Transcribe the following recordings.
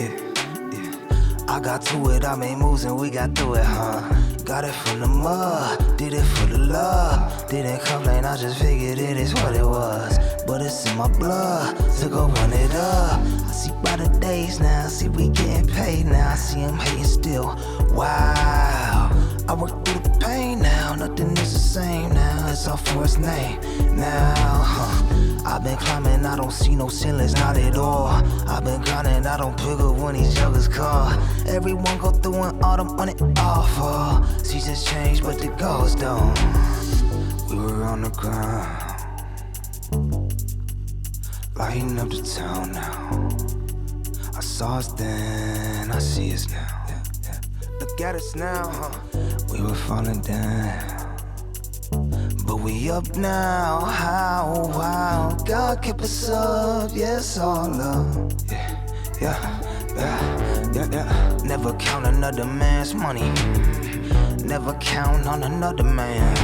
Yeah, yeah. I got to it, I made moves and we got through it, Got it from the mud, did it for the love. Didn't complain, I just figured it is what it was. But it's in my blood, to go run it up. I see by the days now, see we getting paid now. I see him hating still, wow. I work through the pain now, nothing is the same now. It's all for its name now, I've been climbing, I don't see no ceilings, not at all. I've been grinding, I don't pick up when these joggers call. Everyone go through and all them on it awful. Seasons change, but the goals don't. We were on the ground, lighting up the town now. I saw us then, I see us now. Look at us now, We were falling down, but we up now. How, wow, God kept us up, yes, all love. Yeah. Never count another man's money, never count on another man.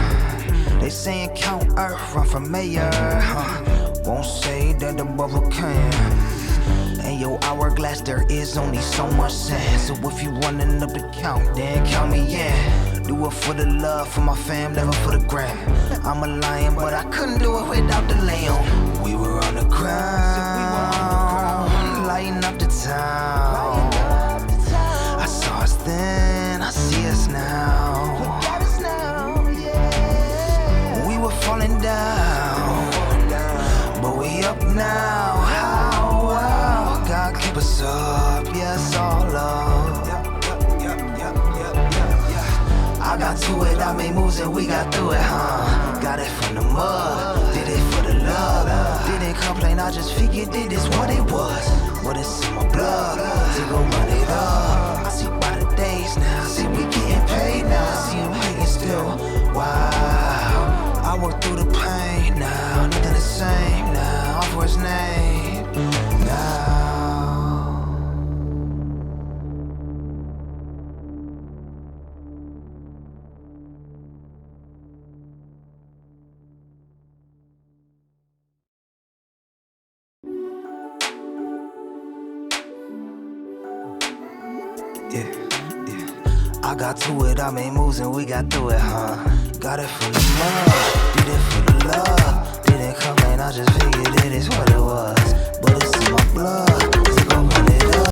They saying count earth, run from mayor, Won't say that the bubble can. In your hourglass there is only so much sand. So if you running up the count, then count me in. Do it for the love, for my fam, never for the gram. I'm a lion, but I couldn't do it without the lamb. We were on the ground, lighting up the town. I saw us then, I see us now. We were falling down, but we up now. How, wow, God keep us up, yes, all love. I got to it, I made moves and we got through it, Got it from the mud, did it for the love. Didn't complain, I just figured it is what it was. But it's in my blood, to go run it up. I see by the days now, see we getting paid now. I see him hating still, wow. I work through the pain now, nothing the same now. All for his name now. Yeah. I got to it, I made moves and we got through it, Got it from the mud, did it for the love. Didn't complain, I just figured it is what it was. But it's in my blood, so go run it up.